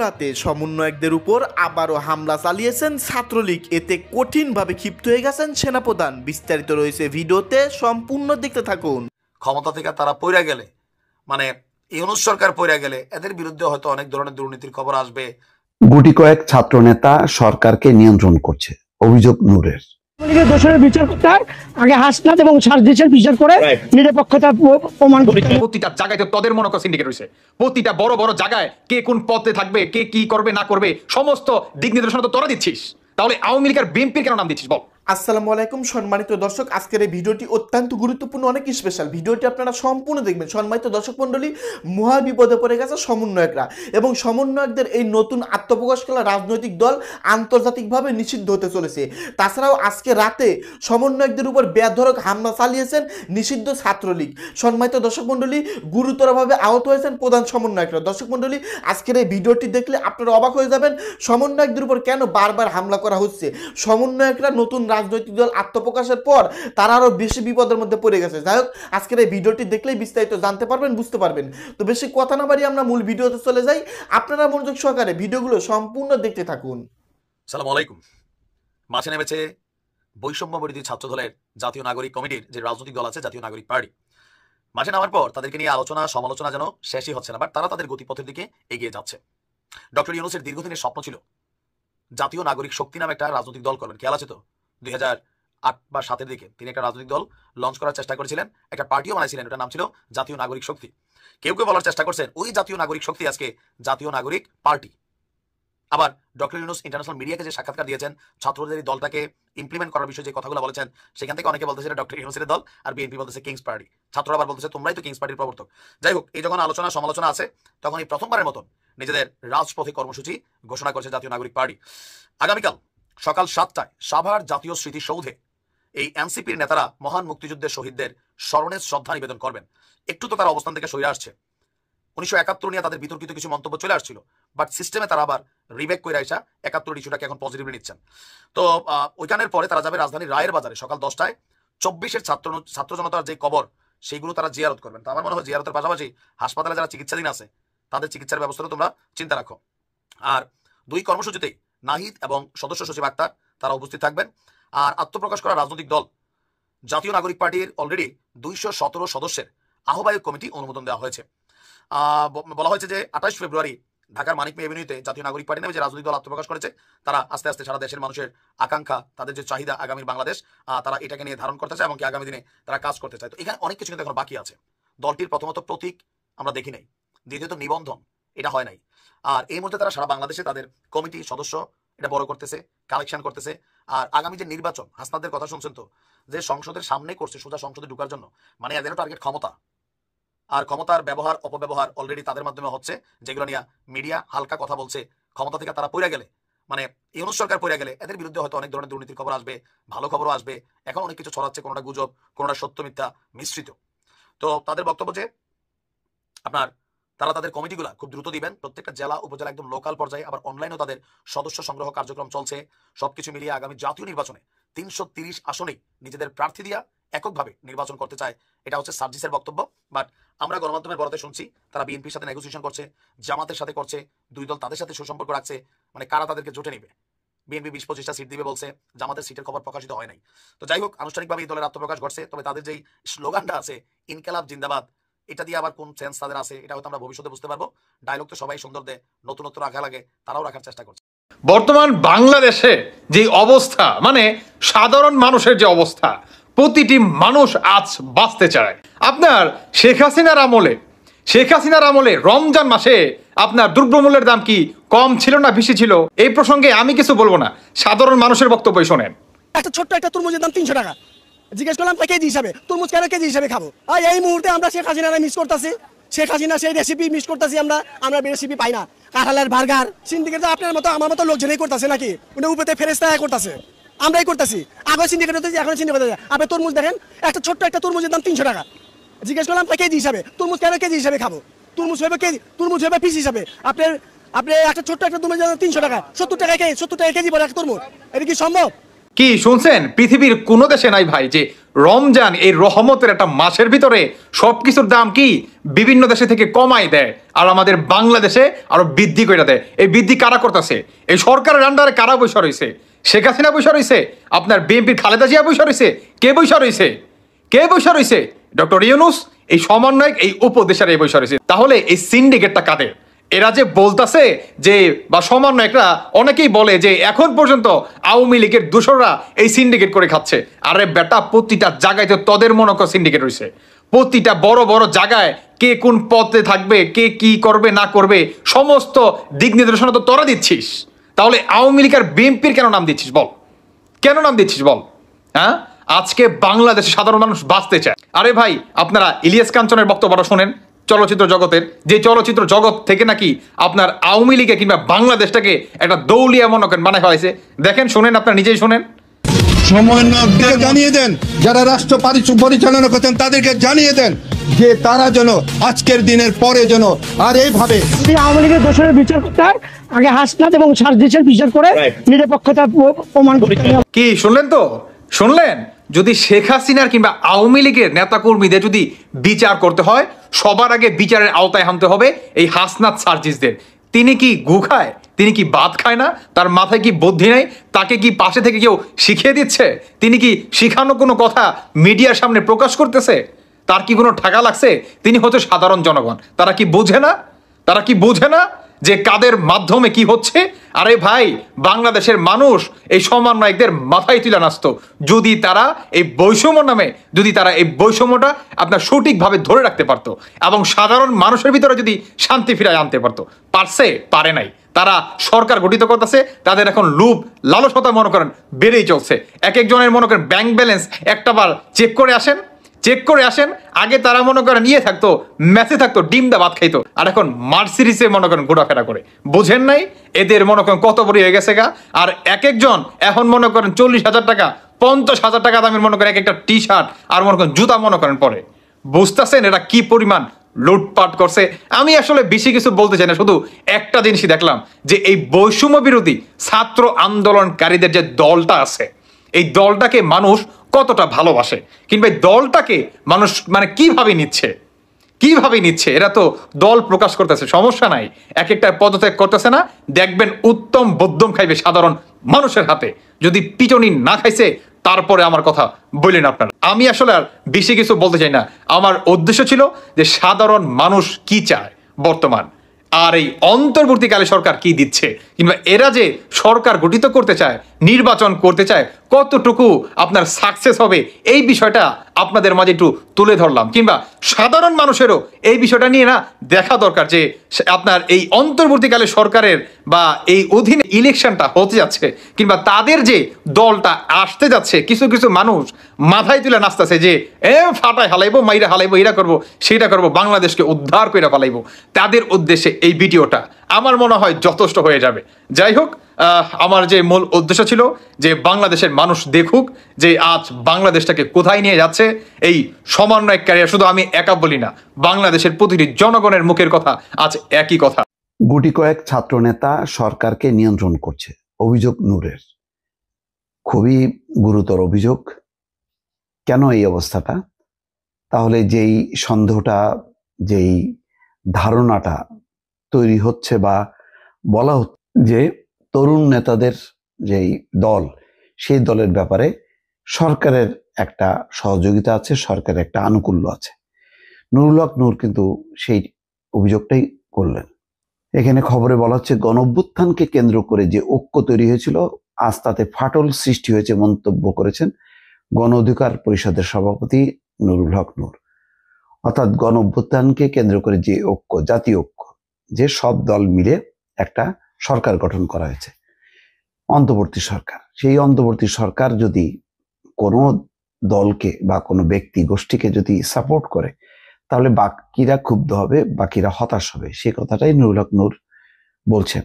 মধ্যরাতে সমন্বয়কদের উপর আবারও হামলা চালিয়েছেন ছাত্রলীগ। এতে কঠিনভাবে ক্ষিপ্ত হয়ে গেছেন সেনাপ্রধান। বিস্তারিত রয়েছে ভিডিওতে, সম্পূর্ণ দেখতে থাকুন। ক্ষমতা থেকে তারা পইরা গেলে, মানে ইউনূস সরকার পইরা গেলে এদের বিরুদ্ধে হয়তো অনেক ধরনের দুর্নীতির খবর আসবে। গুটি কয়েক ছাত্র নেতা সরকারকে নিয়ন্ত্রণ করছে, অভিযোগ নূরের। দোষের বিচার করতে হয়, আগে হাসনাত এবং সার্জিসের বিচার করে নিরপেক্ষতা প্রমাণ করতে হয়। প্রতিটা জায়গায় তো তোদের মনে কর সিন্ডিকেট হয়েছে। প্রতিটা বড় বড় জায়গায় কে কোন পদে থাকবে, কে কি করবে না করবে, সমস্ত দিক নির্দেশনা তো তোরা দিচ্ছিস। তাহলে আওয়ামী লীগ আর বিএনপির কেন নাম দিচ্ছিস বল? আসসালামু আলাইকুম সম্মানিত দর্শক, আজকের এই ভিডিওটি অত্যন্ত গুরুত্বপূর্ণ, অনেক স্পেশাল। ভিডিওটি আপনারা সম্পূর্ণ দেখবেন। সম্মানিত দর্শক মণ্ডলী, মহা বিপদে পড়ে গেছে সমন্বয়করা, এবং সমন্বয়কদের এই নতুন আত্মপ্রকাশ করা রাজনৈতিক দল আন্তর্জাতিকভাবে নিষিদ্ধ হতে চলেছে। তাছাড়াও আজকে রাতে সমন্বয়কদের উপর বেধড়ক হামলা চালিয়েছেন নিষিদ্ধ ছাত্রলীগ। সম্মানিত দর্শক মণ্ডলী, গুরুতরভাবে আহত হয়েছেন প্রধান সমন্বয়করা। দর্শক মণ্ডলী, আজকের এই ভিডিওটি দেখলে আপনারা অবাক হয়ে যাবেন সমন্বয়কদের উপর কেন বারবার হামলা করা হচ্ছে। সমন্বয়করা নতুন রাজনৈতিক দল আত্মপ্রকাশের পর তারা আরো বেশি বিপদের মধ্যে পড়ে গেছে। যাই হোক, আজকের এই ভিডিওটি দেখলেই বিস্তারিত জানতে পারবেন, বুঝতে পারবেন। তো বেশি কথা না বাড়িয়ে আমরা মূল ভিডিওতে চলে যাই। আপনারা মনোযোগ সহকারে ভিডিওগুলো সম্পূর্ণ দেখতে থাকুন। আসসালামু আলাইকুম। মাঠে নেমেছে বৈষম্য বিরোধী ছাত্র দলের জাতীয় নাগরিক কমিটির যে রাজনৈতিক দল আছে, জাতীয় নাগরিক পার্টি। মাঠে নামার পর তাদেরকে নিয়ে আলোচনা সমালোচনা যেন শেষই হচ্ছে না, বাট তারা তাদের গতিপথের দিকে এগিয়ে যাচ্ছে। ডক্টর ইউনূসের দীর্ঘদিনের স্বপ্ন ছিল জাতীয় নাগরিক শক্তি নামে একটা রাজনৈতিক দল করবেন। খেয়াল আছে তো, 2008 বা 2007 দিকে তিনি একটা রাজনৈতিক দল লঞ্চ করার চেষ্টা করেছিলেন, একটা পার্টিও বানাইছিলেন, ওটার নাম ছিল জাতীয় নাগরিক শক্তি। কেউ কেউ বলার চেষ্টা করছেন ওই জাতীয় নাগরিক শক্তি আজকে জাতীয় নাগরিক পার্টি। আবার ডক্টর ইউনূস ইন্টারন্যাশনাল মিডিয়াকে যে সাক্ষাৎকার দিয়েছেন, ছাত্রদের এই দলটাকে ইমপ্লিমেন্ট করার বিষয়ে যে কথাগুলো বলেছেন, সেখান থেকে অনেকে বলতেছে ডক্টর ইউনূসের দল, আর বিএনপি বলতেছে কিংস পার্টি। ছাত্ররা আবার বলতেছে তোমরাই তো কিংস পার্টির প্রবর্তক। যাই হোক, এই যখন আলোচনা সমালোচনা আছে, তখন এই প্রথমবারের মতন নিজেদের রাজপথে কর্মসূচি ঘোষণা করেছে জাতীয় নাগরিক পার্টি। আগামীকাল সকাল 7টায় সাভার জাতীয় স্মৃতিসৌধে এই এনসিপির নেতারা মহান মুক্তিযুদ্ধের শহীদদের স্মরণে শ্রদ্ধা নিবেদন করবেন। একটু তো তারা অবস্থান থেকে সরে আসছে। 1971 নিয়ে তাদের বিতর্কিত কিছু মন্তব্য চলে আসছিল, বাট সিস্টেমে তারা আবার রিবেক করে আসা 71 ইস্যুটাকে এখন পজিটিভলি নিচ্ছেন। তো ওইখানের পরে তারা যাবে রাজধানীর রায়ের বাজারে সকাল 10টায়। 24-এর ছাত্র জনতার যে কবর, সেইগুলো তারা জিয়ারত করবেন। তো আমার মনে হয় জিয়ারতের পাশাপাশি হাসপাতালে যারা চিকিৎসাধীন আছে তাদের চিকিৎসার ব্যবস্থাটা তোমরা চিন্তা রাখো। আর দুই কর্মসূচিতেই নাহিদ এবং সদস্য সচিব আক্তার তারা উপস্থিত থাকবেন। আর আত্মপ্রকাশ করা রাজনৈতিক দল জাতীয় নাগরিক পার্টির অলরেডি 217 সদস্যের আহ্বায়ক কমিটি অনুমোদন দেওয়া হয়েছে। বলা হয়েছে যে 28 ফেব্রুয়ারি ঢাকার মানিক মে এভিনিউতে জাতীয় নাগরিক পার্টি নামে যে রাজনৈতিক দল আত্মপ্রকাশ করেছে, তারা আস্তে আস্তে সারা দেশের মানুষের আকাঙ্ক্ষা, তাদের যে চাহিদা আগামীর বাংলাদেশ, তারা এটাকে নিয়ে ধারণ করতে চায় এবং কি আগামী দিনে তারা কাজ করতে চায়। তো এখানে অনেক কিছু কিন্তু এখন বাকি আছে। দলটির প্রথমত প্রতীক আমরা দেখি নাই, দ্বিতীয়ত নিবন্ধন এটা হয় নাই। আর এই মধ্যে তারা সারা বাংলাদেশে তাদের কমিটি সদস্য এটা বড় করতেছে, কালেকশন করতেছে। আর আগামী যে নির্বাচন, হাসনাদের কথা শুনছেন তো, যে সংসদের সামনে করছে সোজা সংসদে ঢোকার জন্য, মানে এদের টার্গেট ক্ষমতা। আর ক্ষমতার ব্যবহার অপব্যবহার অলরেডি তাদের মাধ্যমে হচ্ছে, যেগুলো নিয়ে মিডিয়া হালকা কথা বলছে। ক্ষমতা থেকে তারা পইরা গেলে, মানে ইউনূস সরকার পইরা গেলে এদের বিরুদ্ধে হয়তো অনেক ধরনের দুর্নীতির খবর আসবে, ভালো খবরও আসবে। এখন অনেক কিছু ছড়াচ্ছে, কোনোটা গুজব, কোনোটা সত্য মিথ্যা মিশ্রিত। তো তাদের বক্তব্য যে আপনার তারা তাদের কমিটিগুলা খুব দ্রুত দিবেন, প্রত্যেকটা জেলা উপজেলা একদম লোকাল পর্যায়ে। আবার অনলাইনেও তাদের সদস্য সংগ্রহ কার্যক্রম চলছে। সবকিছু মিলিয়ে আগামী জাতীয় নির্বাচনে 330 আসনেই নিজেদের প্রার্থী দিয়া এককভাবে নির্বাচন করতে চায়, এটা হচ্ছে সার্জিসের বক্তব্য। বাট আমরা গণমাধ্যমের বরাতে শুনছি তারা বিএনপির সাথে নেগোসিয়েশন করছে, জামাতের সাথে করছে, দুই দল তাদের সাথে সুসম্পর্ক রাখছে, মানে কারা তাদেরকে জোটে নিবে। বিএনপি 20-25টা সিট দিবে বলছে, জামাতের সিটের খবর প্রকাশিত হয় নাই। তো যাই হোক, আনুষ্ঠানিকভাবে এই দলের আত্মপ্রকাশ ঘটছে। তবে তাদের যেই স্লোগানটা আছে ইনকালাব জিন্দাবাদ, এটা দিয়ে আবার কোন সেন্স তাদের আছে এটা হয়তো আমরা ভবিষ্যতে বুঝতে পারবো। ডায়লগ তো সবাই সুন্দর দেয়, নতুনত্ব রাখা লাগে, তারাও রাখার চেষ্টা করছে। বর্তমান বাংলাদেশে যে অবস্থা, মানে সাধারণ মানুষের যে অবস্থা, প্রতিটি মানুষ আজ বাঁচতে চায়। আপনার শেখ হাসিনার আমলে রমজান মাসে আপনার দ্রব্যমূল্যের দাম কি কম ছিল না বেশি ছিল? এই প্রসঙ্গে আমি কিছু বলবো না, সাধারণ মানুষের বক্তব্য শোনেন। একটা ছোট্ট একটা তরমুজের দাম 300 টাকা। জিজ্ঞেস করলাম কেজি হিসাবে, তরমুজ কেন কেজি হিসাবে খাবো? আর এই মুহূর্তে আমরা শেখ হাসিনারা মিস করতেছি, শেখ হাসিনা সেই রেসিপি মিস করতেছি। আমরা রেসিপি পাই না। কাঁঠালের বার্গার সিন্ডিকেট আপনার মতো আমার মতো লোকজনই করতেছে নাকি? উনি উপরে ফেরেস্তা করতেছে, আমরাই করতেছি। আগে সিন্ডিকেট হতেছি, এখন সিন্ডিকেট হতেছে। আপনি তরমুজ দেখেন, একটা ছোট্ট একটা তরমুজের দাম 300 টাকা। জিজ্ঞেস করলাম কেজি হিসাবে, তরমুজ কেন কেজি হিসাবে খাবো? তরমুজ হবে পিস হিসাবে। আপনি একটা ছোট্ট একটা তরমুজের দাম 300 টাকা, 70 টাকা কেজি পড়ে একটা তরমুজ। এটা কি সম্ভব? কি শুনছেন? পৃথিবীর কোনো দেশে নাই ভাই যে রমজান এই রহমতের একটা মাসের ভিতরে সবকিছুর দাম কি বিভিন্ন দেশে থেকে কমাই দেয়, আর আমাদের বাংলাদেশে আরো বৃদ্ধি করে দেয়। এই বৃদ্ধি কারা করতেছে? এই সরকারের আন্ডারে কারা বৈশা রয়েছে? শেখ হাসিনা বৈশা রয়েছে, আপনার বিএনপির খালেদা জিয়া বৈশা রয়েছে, কে বৈশা রয়েছে? কে বৈশা রয়েছে? ডক্টর ইউনূস, এই সমন্বয়ক, এই উপদেষ্টার এই বৈশা রয়েছে। তাহলে এই সিন্ডিকেটটা কাদের? এরা যে বলতাছে যে, বা সমন্বয়করা অনেকেই বলে যে এখন পর্যন্ত আওয়ামী লীগের দোসররা এই সিন্ডিকেট করে খাচ্ছে। আরে বেটা, প্রতিটা জায়গায় তো তোদের মনে কর সিন্ডিকেট রয়েছে। প্রতিটা বড় বড় জায়গায় কে কোন পদে থাকবে, কে কি করবে না করবে, সমস্ত দিক নির্দেশনা তো তোরা দিচ্ছিস। তাহলে আওয়ামী লীগ আর বিএনপির কেন নাম দিচ্ছিস বল? কেন নাম দিচ্ছিস বল? হ্যাঁ, আজকে বাংলাদেশে সাধারণ মানুষ বাঁচতে চায়। আরে ভাই, আপনারা ইলিয়াস কাঞ্চনের বক্তব্যটা শোনেন, চলচ্চিত্র জগতের, যে চলচ্চিত্র জগৎ থেকে নাকি আপনার আওয়ামী লীগে কিংবা বাংলাদেশটাকে একটা দৌলিয়া মনে করেন বানায় হয়েছে। দেখেন, শোনেন, আপনারা নিজেই শোনেন। সমন্বয়কদের জানিয়ে দেন, যারা রাষ্ট্র পরিচালনা করতেন তাদেরকে জানিয়ে দেন যে তারা যেন আজকের দিনের পরে যেন আর এইভাবে যদি আওয়ামী লীগের দোষরের বিচার করতে হয়, আগে হাসনাত এবং সার্জিসের বিচার করে নিরপেক্ষতা প্রমাণ করতে হবে। কি শুনলেন তো? শুনলেন? যদি শেখ হাসিনার কিংবা আওয়ামী লীগের নেতাকর্মীদের যদি বিচার করতে হয়, সবার আগে বিচারের আওতায় আনতে হবে এই হাসনাত সার্জিসদের। তিনি কি গু খায়? তিনি কি ভাত খায় না? তার মাথায় কি বুদ্ধি নেই? তাকে কি পাশে থেকে কেউ শিখিয়ে দিচ্ছে? তিনি কি শিখানো কোনো কথা মিডিয়ার সামনে প্রকাশ করতেছে? তার কি কোনো ঠাকা লাগছে? তিনি হচ্ছে সাধারণ জনগণ। তারা কি বোঝে না? তারা কি বোঝে না যে কাদের মাধ্যমে কি হচ্ছে? আরে ভাই, বাংলাদেশের মানুষ এই সমন্বয়কদের মাথায় তুলে নাচতো যদি তারা এই বৈষম্য নামে, যদি তারা এই বৈষম্যটা আপনার সঠিকভাবে ধরে রাখতে পারতো এবং সাধারণ মানুষের ভিতরে যদি শান্তি ফিরায় আনতে পারতো। পারছে? পারে নাই। তারা সরকার গঠিত করতেছে, তাদের এখন লুপ লালসতা মনে করেন বেড়েই চলছে। এক একজনের মনে করেন ব্যাংক ব্যালেন্স একটাবার চেক করে আসেন, চেক করে আসেন। আগে তারা মনে করেন ইয়ে থাকতো, ম্যাচে থাকতো, ডিম দা ভাত খাইতো, আর এখন মার্সিডিসে মনে করেন ঘোরাফেরা করে। বুঝেন নাই এদের মনে করেন কত বড় হয়ে গেছে গা? আর এক একজন এখন মনে করেন 40,000 টাকা, 50,000 টাকা দামের মনে করেন এক একটা টি শার্ট আর মনে করেন জুতা মনে করেন পরে। বুঝতেছেন এরা কি পরিমাণ লুটপাট করছে? আমি আসলে বেশি কিছু বলতে চাই না, শুধু একটা জিনিসই দেখলাম যে এই বৈষম্য বিরোধী ছাত্র আন্দোলনকারীদের যে দলটা আছে, এই দলটাকে মানুষ কতটা ভালোবাসে, কিংবা এই দলটাকে মানুষ মানে কিভাবে নিচ্ছে, কিভাবে নিচ্ছে। এরা তো দল প্রকাশ করতেছে, সমস্যা নাই, এক একটা পদত্যাগ করতেছে না, দেখবেন উত্তম বদ্যম খাইবে সাধারণ মানুষের হাতে। যদি পিটনি না খাইছে তারপরে আমার কথা বললেন আপনারা। আমি আসলে আর বেশি কিছু বলতে চাই না। আমার উদ্দেশ্য ছিল যে সাধারণ মানুষ কি চায় বর্তমান, আর এই অন্তর্বর্তীকালে সরকার কি দিচ্ছে, কিংবা এরা যে সরকার গঠিত করতে চায়, নির্বাচন করতে চায়, কতটুকু আপনার সাকসেস হবে, এই বিষয়টা আপনাদের মাঝে একটু তুলে ধরলাম। কিংবা সাধারণ মানুষেরও এই বিষয়টা নিয়ে না দেখা দরকার যে আপনার এই অন্তর্বর্তীকালে সরকারের বা এই অধীনে ইলেকশনটা হতে যাচ্ছে, কিংবা তাদের যে দলটা আসতে যাচ্ছে, কিছু কিছু মানুষ মাথায় তুলে নাচতেছে যে ফাটায় হালাইবো, মাইরা হালাইবো, এরা করবো, সেটা করবো, বাংলাদেশকে উদ্ধার করে পালাইবো। তাদের উদ্দেশ্যে এই ভিডিওটা আমার মনে হয় যথেষ্ট হয়ে যাবে। যাই হোক, আমার যে মূল উদ্দেশ্য ছিল যে বাংলাদেশের মানুষ দেখুক যে আজ বাংলাদেশটাকে কোথায় নিয়ে যাচ্ছে এই সমন্বয়কারীরা। শুধু আমি একা বলি না, বাংলাদেশের প্রতিটি জনগণের মুখের কথা আজ একই কথা। গুটি কয়েক ছাত্রনেতা সরকারকে নিয়ন্ত্রণ করছে, অভিযোগ নূরের। খুবই গুরুতর অভিযোগ। কেন এই অবস্থাটা? তাহলে যেই সন্দেহটা, যেই ধারণাটা তৈরি হচ্ছে বা বলা হচ্ছে যে তরুণ নেতাদের যেই দল, সেই দলের ব্যাপারে সরকারের একটা সহযোগিতা আছে, সরকারের একটা আনুকূল্য আছে। নুরুল হক নূর কিন্তু সেই অভিযোগটাই করলেন। এখানে খবরে বলা হচ্ছে গণঅভ্যুত্থানকে কেন্দ্র করে যে ঐক্য তৈরি হয়েছিল, আজ তাতে ফাটল সৃষ্টি হয়েছে মন্তব্য করেছেন গণ অধিকার পরিষদের সভাপতি নুরুল হক নূর। অর্থাৎ গণঅভ্যুত্থানকে কেন্দ্র করে যে ঐক্য, জাতীয় ঐক্য, যে সব দল মিলে একটা সরকার গঠন করা হয়েছে, অন্তর্বর্তী সরকার, সেই অন্তর্বর্তী সরকার যদি কোনো দলকে বা কোনো ব্যক্তি গোষ্ঠীকে যদি সাপোর্ট করে, তাহলে বাকিরা ক্ষুব্ধ হবে, বাকিরা হতাশ হবে। সে কথাটাই নুরুল হক নূর বলছেন।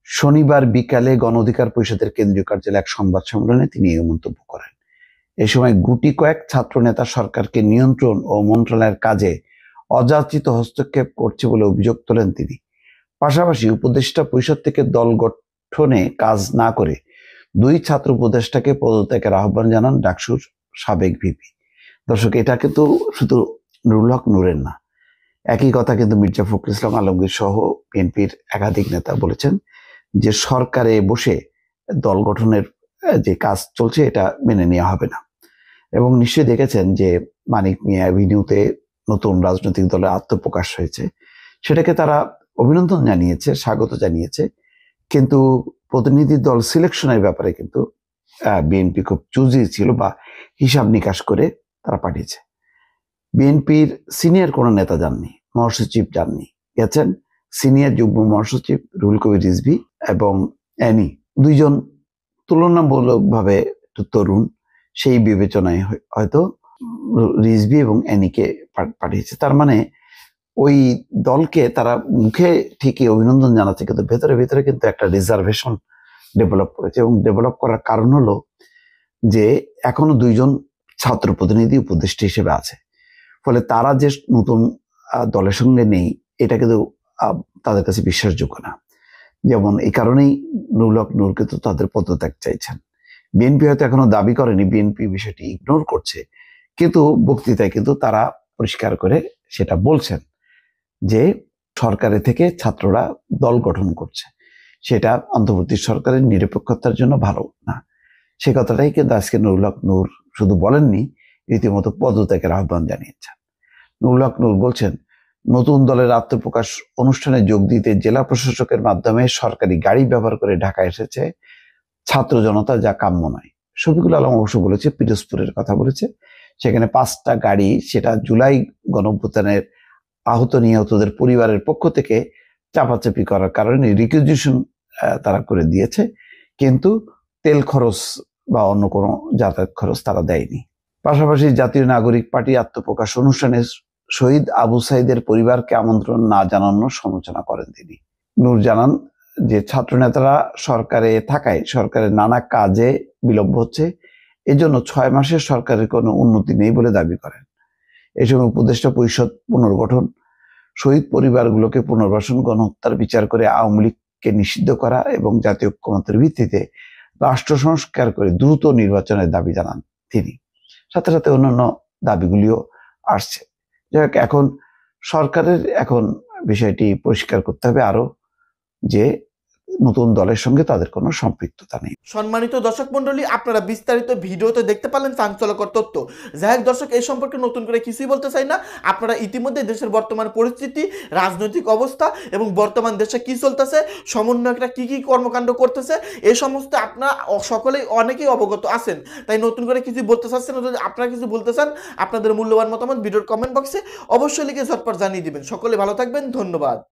শনিবার বিকালে গণ অধিকার পরিষদের কেন্দ্রীয় কার্যালয়ে এক সংবাদ সম্মেলনে তিনি এই মন্তব্য করেন। এ সময় গুটি কয়েক ছাত্র নেতা সরকারকে নিয়ন্ত্রণ ও মন্ত্রণালয়ের কাজে অযাচিত হস্তক্ষেপ করছে বলে অভিযোগ তোলেন তিনি। পাশাপাশি উপদেষ্টা পরিষদ থেকে দল গঠনে কাজ না করে দুই ছাত্র উপদেষ্টাকে পদত্যাগের আহ্বান জানান ডাকসুর সাবেক ভিপি। দর্শক, এটা কিন্তু শুধু নুরুল হক নূরের না, একই কথা কিন্তু মির্জা ফখরুল ইসলাম আলমগীর সহ বিএনপির একাধিক নেতা বলেছেন যে সরকারে বসে দল গঠনের যে কাজ চলছে এটা মেনে নেওয়া হবে না। এবং নিশ্চয়ই দেখেছেন যে মানিক মিয়া অ্যাভিনিউতে নতুন রাজনৈতিক দলের আত্মপ্রকাশ হয়েছে, সেটাকে তারা অভিনন্দন জানিয়েছে, স্বাগত জানিয়েছে। কিন্তু প্রতিনিধি দল সিলেকশনের ব্যাপারে কিন্তু বিএনপি খুব চুজি ছিল বা হিসাব নিকাশ করে তারা পাঠিয়েছে। বিএনপির সিনিয়র কোনো নেতা যাননি, মহাসচিব যাননি, গেছেন সিনিয়র যুগ্ম মহাসচিব রুহুল কবির রিজভী এবং অ্যানি, দুইজন তুলনামূলকভাবে একটু তরুণ, সেই বিবেচনায় হয়তো রিজভী এবং অ্যানিকে পাঠিয়েছে। তার মানে ওই দলকে তারা মুখে ঠিকই অভিনন্দন জানাচ্ছে, কিন্তু ভেতরে ভেতরে কিন্তু একটা রিজার্ভেশন ডেভেলপ করেছে। এবং ডেভেলপ করার কারণ হলো যে এখনো দুইজন ছাত্র প্রতিনিধি উপদেষ্টা হিসেবে আছে, ফলে তারা যে নতুন দলের সঙ্গে নেই এটা কিন্তু তাদের কাছে বিশ্বাসযোগ্য না। যেমন এই কারণেই নুরুল হক নূর কিন্তু তাদের পদত্যাগ চাইছেন। বিএনপি হয়তো এখনো দাবি করেনি, বিএনপি বিষয়টি ইগনোর করছে, কিন্তু বক্তৃতায় কিন্তু তারা পরিষ্কার করে সেটা বলছেন যে সরকারের থেকে ছাত্ররা দল গঠন করছে, সেটা অন্তর্বর্তী সরকারের নিরপেক্ষতার জন্য ভালো না। সে কথাটাই কিন্তু আজকে নুরুল হক নূর শুধু বলেননি, রীতিমতো পদত্যাগের আহ্বান জানিয়েছেন। নুরুল হক নূর বলছেন, নতুন দলের আত্মপ্রকাশ অনুষ্ঠানে যোগ দিতে জেলা প্রশাসকের মাধ্যমে সরকারি গাড়ি ব্যবহার করে ঢাকা এসেছে ছাত্র জনতা, যা কাম্য নয়। শফিকুল আলম অবশ্য বলেছে, পিরোজপুরের কথা বলেছে, সেখানে 5টা গাড়ি, সেটা জুলাই গণঅভ্যুত্থানের আহত নিহতদের পরিবারের পক্ষ থেকে চাপাচাপি করার কারণে রিকুইজিশন তারা করে দিয়েছে, কিন্তু তেল খরচ বা অন্য কোনো যাতায়াত খরচ তারা দেয়নি। পাশাপাশি জাতীয় নাগরিক পার্টি আত্মপ্রকাশ অনুষ্ঠানে শহীদ আবু সাইদের পরিবারকে আমন্ত্রণ না জানানোর সমালোচনা করেন তিনি। নূর জানান যে ছাত্রনেতারা সরকারে থাকায় সরকারের নানা কাজে বিলম্ব হচ্ছে, এজন্য 6 মাসের সরকারের কোনো উন্নতি নেই বলে দাবি করেন। এই সময় উপদেষ্টা পরিষদ পুনর্গঠন, শহীদ পরিবারগুলোকে পুনর্বাসন, গণহত্যার বিচার করে আওয়ামী লীগকে নিষিদ্ধ করা এবং জাতীয় ঐক্যমত্যের ভিত্তিতে রাষ্ট্র সংস্কার করে দ্রুত নির্বাচনের দাবি জানান তিনি। সাথে সাথে অন্যান্য দাবিগুলিও আসছে। যাই হোক, এখন সরকারের বিষয়টি পরিষ্কার করতে হবে আরো যে নতুন দলের সঙ্গে তাদের কোনো সম্পৃক্ততা নেই। সম্মানিত দর্শক মন্ডলী, আপনারা বিস্তারিত ভিডিওতে দেখতে পারলেন চাঞ্চল্যকর তথ্য। যাই হোক দর্শক, এই সম্পর্কে নতুন করে কিছুই বলতে চাই না। আপনারা ইতিমধ্যে দেশের বর্তমান পরিস্থিতি, রাজনৈতিক অবস্থা এবং বর্তমান দেশে কি চলতেছে, সমন্বয়করা কি কি কর্মকাণ্ড করতেছে, এই সমস্ত আপনারা সকলেই অনেকেই অবগত আছেন। তাই নতুন করে কিছু বলতে চাচ্ছেন, যদি আপনারা কিছু বলতে চান, আপনাদের মূল্যবান মতামত ভিডিওর কমেন্ট বক্সে অবশ্যই লিখে ঝটপট জানিয়ে দিবেন। সকলে ভালো থাকবেন, ধন্যবাদ।